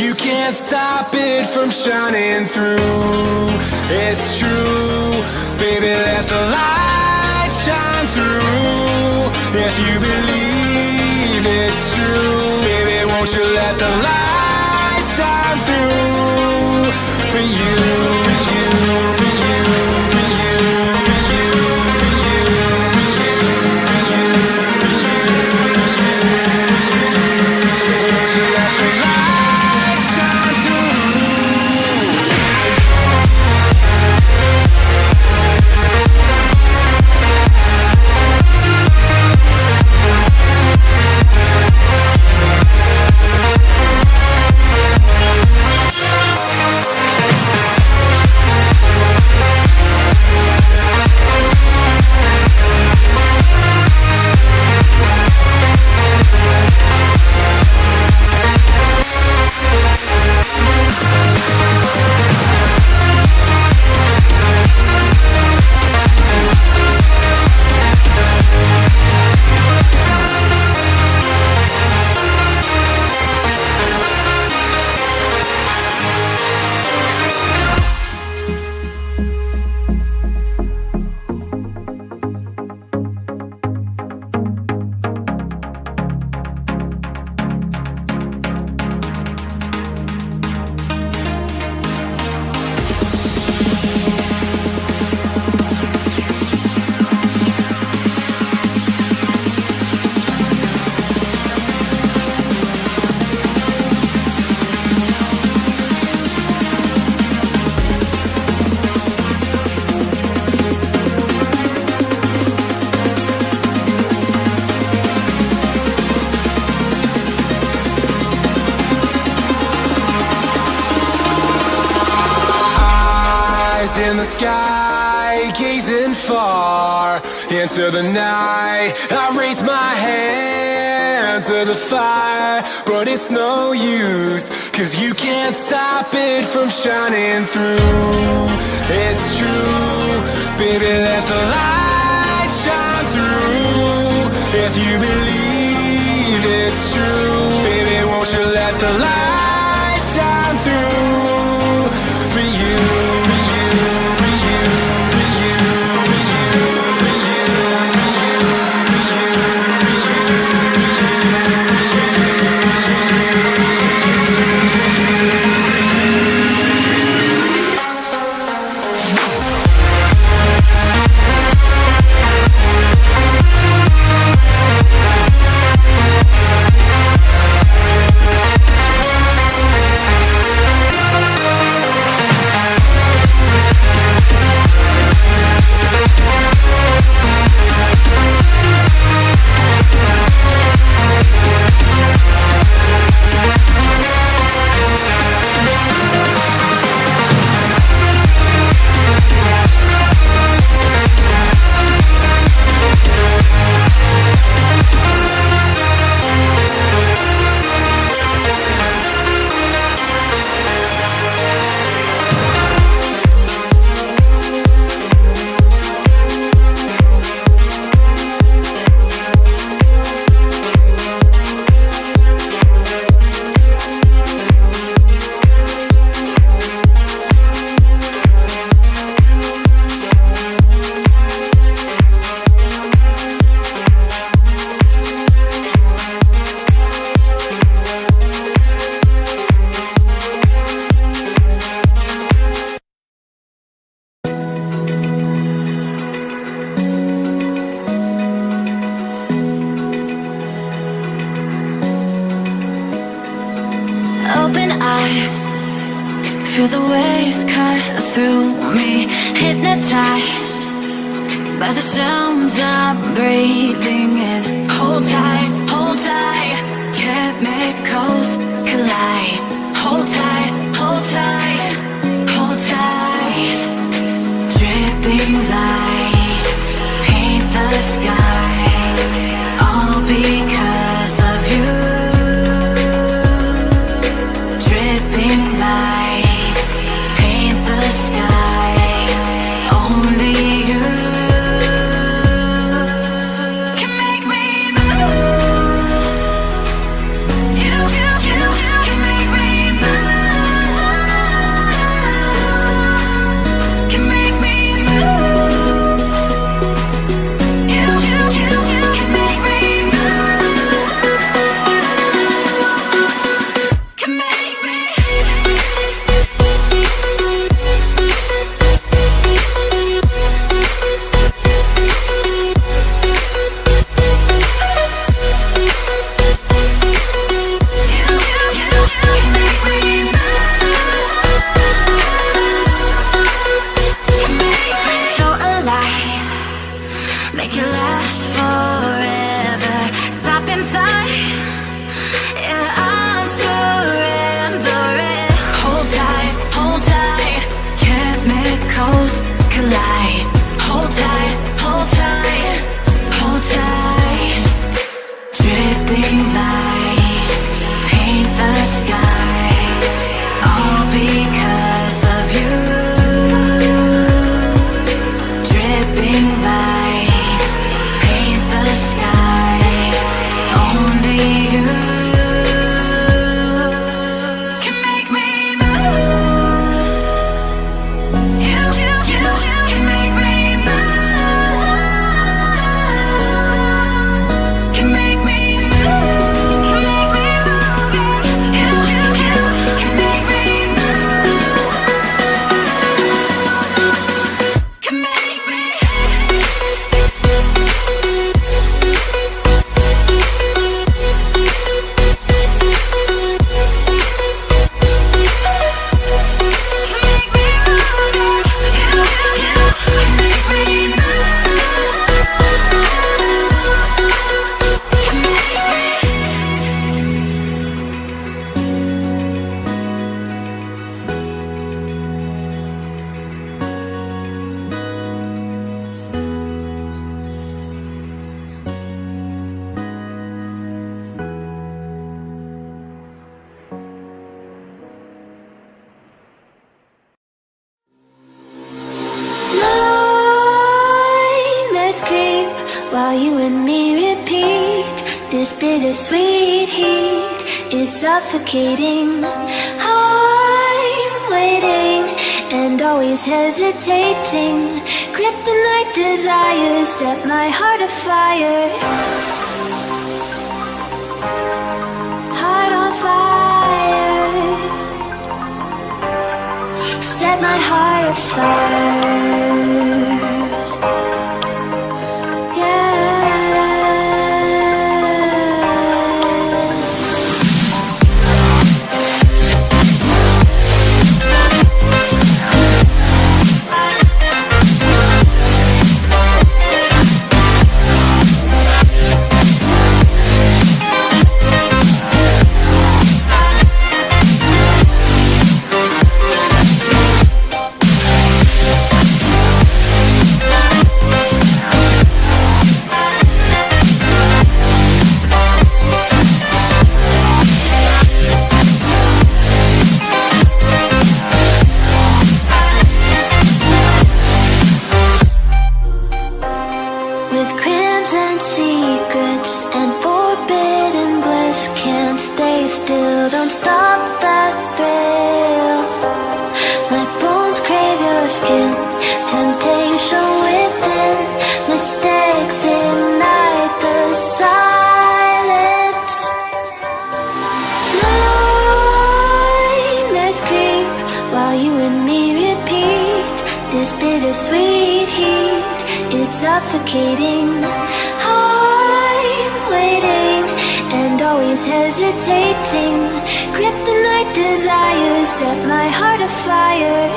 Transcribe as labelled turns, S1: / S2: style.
S1: you can't stop it from shining through. It's true, baby, let the light shine through. If you believe it's true, baby, won't you let the light shine through for you, for you, for you, for you, for you, for you, for you, for you, won't you let the light shine through? In the sky, gazing far into the night, I raise my hand to the fire, but it's no use, 'cause you can't stop it from shining through. It's true, baby, let the light shine through. If you believe it's true, baby, won't you let the light shine through for you, for you.
S2: Open eye, feel the waves cut through me, hypnotized by the sounds I'm breathing in. Hold tight, chemicals collide. Hold tight, hold tight, hold tight. Dripping lights paint the skies, all because of you. Dripping lights paint the skies, only you can make me move. Nightmares creep while you and me repeat. This bittersweet heat is suffocating. I'm waiting and always hesitating. Kryptonite desires set my heart afire. Heart on fire. Set my heart afire. With crimson secrets and forbidden bliss, can't stay still, don't stop that thrill. My bones crave your skin, temptation within, mistakes ignite the silence. Nightmares creep while you and me repeat. This bittersweet heat is suffocating. I'm waiting and always hesitating. Kryptonite desires set my heart afire.